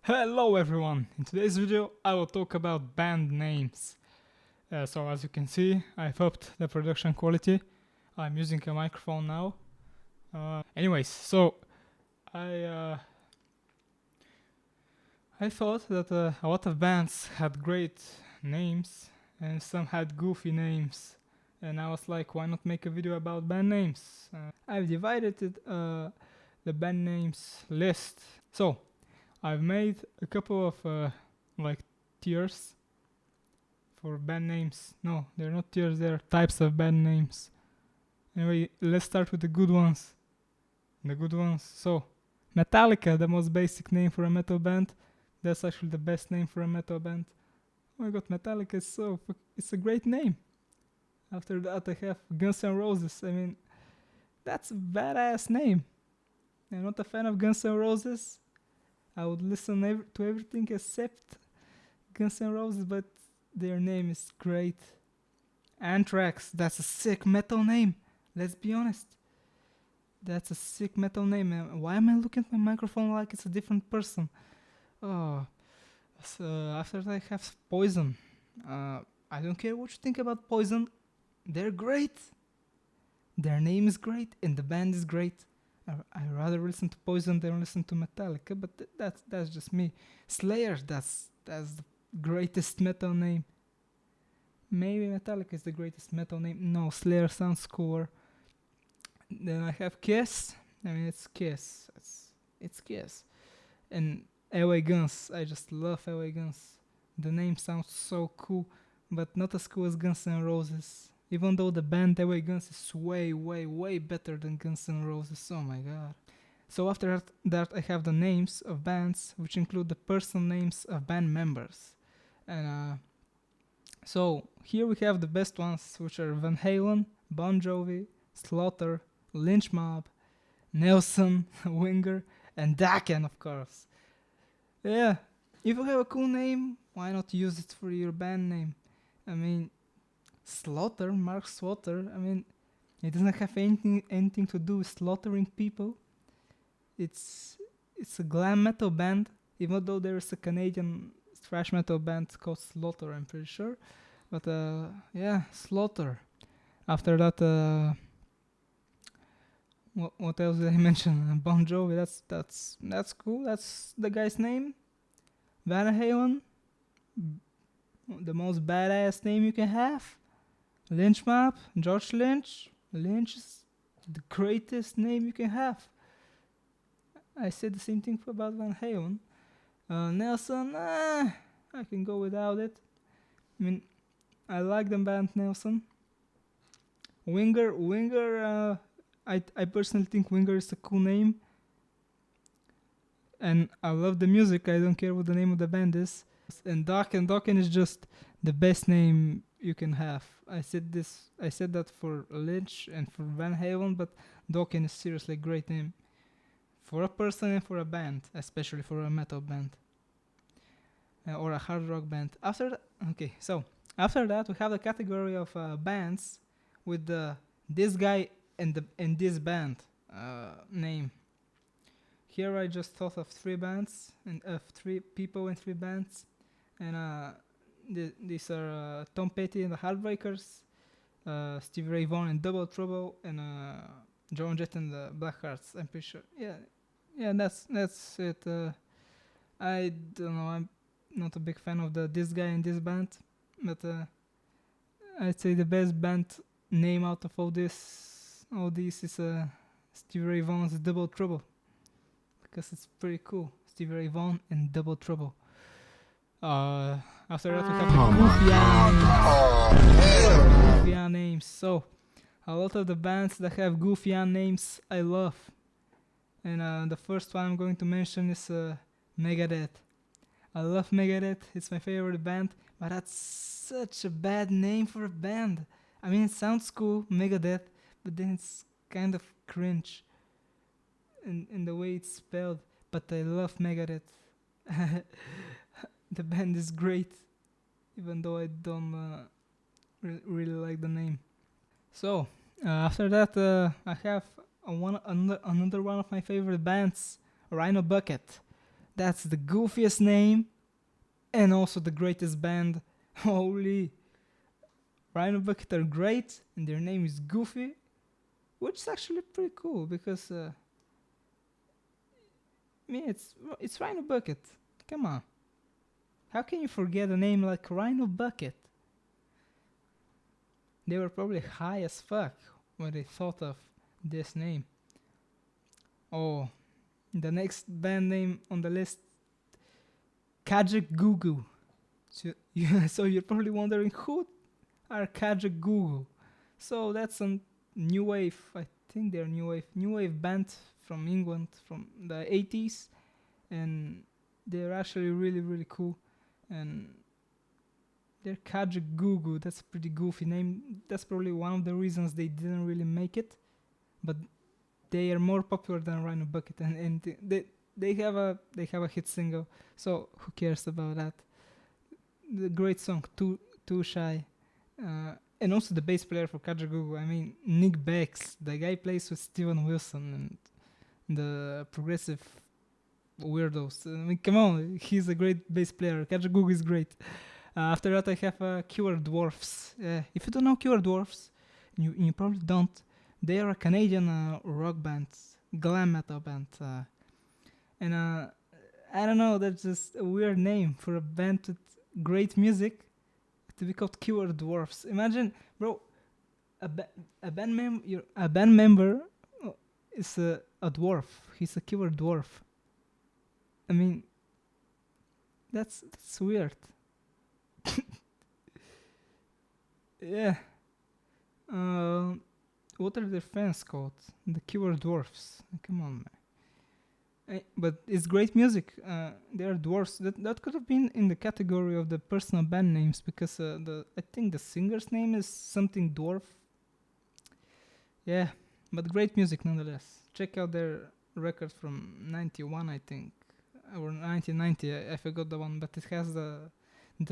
Hello everyone! In today's video I will talk about band names. So as you can see, I've upped the production quality. I'm using a microphone now. Anyways, so I I thought that a lot of bands had great names and some had goofy names. And I was like, why not make a video about band names? I've divided the band names list. So I've made a couple of like tiers for band names. No, they're not tiers, they're types of band names. Anyway, let's start with the good ones. The good ones. So, Metallica, the most basic name for a metal band. That's actually the best name for a metal band. Oh my god, Metallica is it's a great name. After that, I have Guns N' Roses. I mean, that's a badass name. I'm not a fan of Guns N' Roses. I would listen to everything except Guns N' Roses, but their name is great. Anthrax, that's a sick metal name. Let's be honest. That's a sick metal name. Why am I looking at my microphone like it's a different person? Oh, so after that I have Poison. I don't care what you think about Poison. They're great. Their name is great and the band is great. I rather listen to Poison than listen to Metallica, but that's just me. Slayer, that's the greatest metal name. Maybe Metallica is the greatest metal name. No, Slayer sounds cooler. Then I have Kiss. I mean, it's Kiss. It's Kiss. And LA Guns. I just love LA Guns. The name sounds so cool, but not as cool as Guns N' Roses. Even though the band LA Guns is way, way, way better than Guns N' Roses. Oh my god. So after that I have the names of bands, which include the personal names of band members. And so here we have the best ones, which are Van Halen, Bon Jovi, Slaughter, Lynch Mob, Nelson, Winger, and Daken, of course. Yeah, if you have a cool name, why not use it for your band name? I mean, Slaughter, Mark Slaughter, I mean, it doesn't have anything to do with slaughtering people. It's a glam metal band, even though there is a Canadian thrash metal band called Slaughter, I'm pretty sure. But yeah, Slaughter. After that, what else did I mention? Bon Jovi. That's cool. That's the guy's name. Van Halen, the most badass name you can have. Lynch Mob, George Lynch. Lynch is the greatest name you can have. I said the same thing about Van Halen. Nelson, I can go without it. I mean, I like the band Nelson. Winger. I personally think Winger is a cool name, and I love the music. I don't care what the name of the band is. And Dokken is just the best name you can have. I said that for Lynch and for Van Halen, but Dokken is seriously a great name for a person and for a band, especially for a metal band or a hard rock band. After that we have the category of bands with this guy and this band name. Here I just thought of three bands and three people in three bands, and these are Tom Petty and the Heartbreakers, Stevie Ray Vaughan and Double Trouble, and Joan Jett and the Blackhearts. I'm pretty sure. Yeah, that's it. I don't know. I'm not a big fan of this guy and this band, but I'd say the best band name out of all this is Stevie Ray Vaughan's Double Trouble, because it's pretty cool. Stevie Ray Vaughan and Double Trouble. After that we have the goofy names. So a lot of the bands that have goofy names I love, and the first one I'm going to mention is Megadeth. I love Megadeth. It's my favorite band, but that's such a bad name for a band. I mean, it sounds cool, Megadeth, but then it's kind of cringe in the way it's spelled. But I love Megadeth. The band is great, even though I don't really like the name. So after that, I have another one of my favorite bands, Rhino Bucket. That's the goofiest name and also the greatest band. Holy. Rhino Bucket are great and their name is Goofy, which is actually pretty cool because it's Rhino Bucket. Come on. How can you forget a name like Rhino Bucket? They were probably high as fuck when they thought of this name. Oh, the next band name on the list, Kajagoogoo. So you're probably wondering who are Kajagoogoo. So that's a new wave. I think they're new wave band from England from the 80s, and they're actually really really cool. And they're Kajagoogoo. That's a pretty goofy name. That's probably one of the reasons they didn't really make it, but they are more popular than Rhino Bucket, and they have a hit single. So who cares about that? The great song, Too Shy. And also the bass player for Kajagoogoo. I mean, Nick Becks. The guy plays with Steven Wilson and the progressive weirdos. I mean, come on, he's a great bass player. Kajagoogoo is great. After that, I have Cure Dwarfs. If you don't know Cure Dwarfs, you probably don't. They are a Canadian rock band, glam metal band. And I don't know, that's just a weird name for a band with great music to be called Cure Dwarfs. Imagine, bro, a band member is a dwarf. He's a Cure Dwarf. I mean, that's weird. Yeah. What are their fans called? The Cure Dwarfs. Come on, man. But it's great music. They are dwarfs. That could have been in the category of the personal band names because I think the singer's name is something dwarf. Yeah, but great music nonetheless. Check out their record from 91, I think, or 1990. I forgot the one, but it has the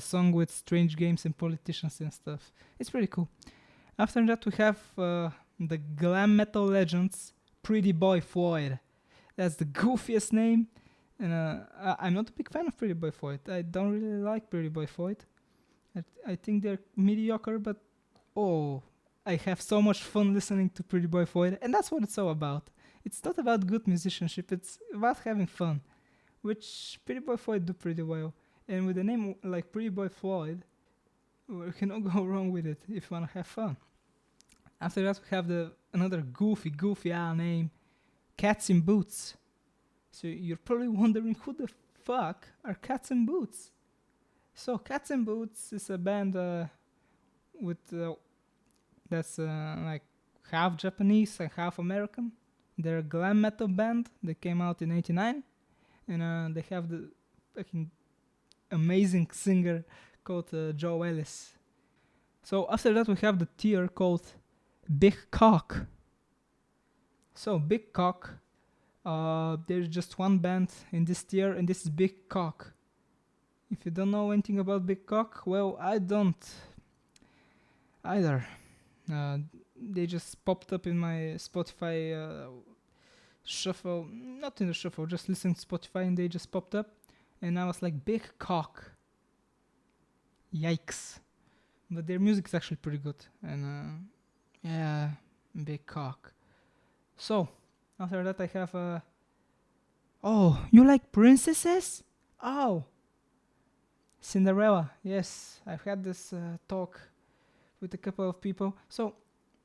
song with strange games and politicians and stuff. It's pretty cool. After that, we have the glam metal legends, Pretty Boy Floyd. That's the goofiest name, and I'm not a big fan of Pretty Boy Floyd. I don't really like Pretty Boy Floyd. I think they're mediocre, but I have so much fun listening to Pretty Boy Floyd, and that's what it's all about. It's not about good musicianship, it's about having fun, which Pretty Boy Floyd do pretty well. And with a name like Pretty Boy Floyd, you cannot go wrong with it if you want to have fun. After that, we have another goofy name, Cats in Boots. So you're probably wondering who the fuck are Cats in Boots? So Cats in Boots is a band that's like half Japanese and half American. They're a glam metal band. They came out in '89, and they have the fucking amazing singer called Joe Ellis. So after that we have the tier called Big Cock. So Big Cock, there's just one band in this tier, and this is Big Cock. If you don't know anything about Big Cock, well, I don't either. They just popped up in my Spotify shuffle, not in the shuffle, just listening to Spotify, and they just popped up, and I was like, Big Cock. Yikes. But their music is actually pretty good, and yeah, Big Cock. So, after that I have oh, you like princesses? Oh, Cinderella. Yes, I've had this talk with a couple of people. So,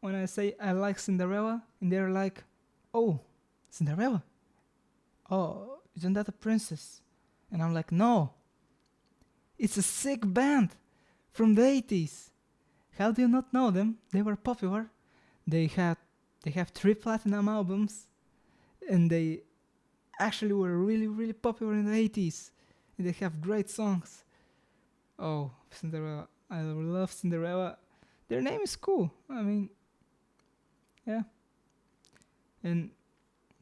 when I say I like Cinderella, and they're like, oh, Cinderella? Oh, isn't that a princess? And I'm like, no, it's a sick band from the 80s. How do you not know them? They were popular. They have 3 platinum albums, and they actually were really, really popular in the 80s. And they have great songs. Oh, Cinderella. I love Cinderella. Their name is cool. I mean, yeah. And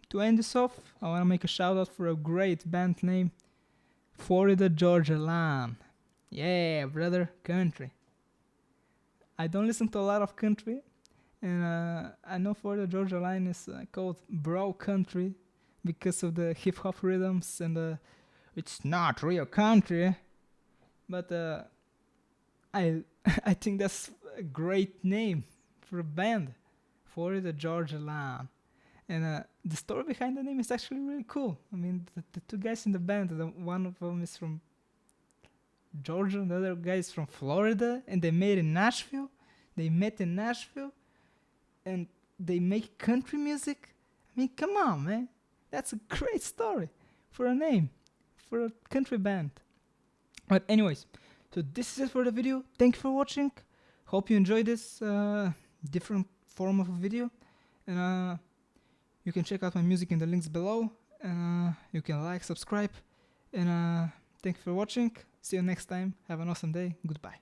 to end this off, I want to make a shout out for a great band name, Florida Georgia Line. Yeah, brother, country. I don't listen to a lot of country, and I know Florida Georgia Line is called bro country because of the hip hop rhythms and the it's not real country, but I I think that's a great name for a band, Florida Georgia Line. And the story behind the name is actually really cool. I mean, the two guys in the band, one of them is from Georgia, and the other guy is from Florida, and they met in Nashville. They met in Nashville, and they make country music. I mean, come on, man. That's a great story for a name, for a country band. But anyways, so this is it for the video. Thank you for watching. Hope you enjoyed this different form of a video. And you can check out my music in the links below. And you can like, subscribe. And thank you for watching. See you next time. Have an awesome day. Goodbye.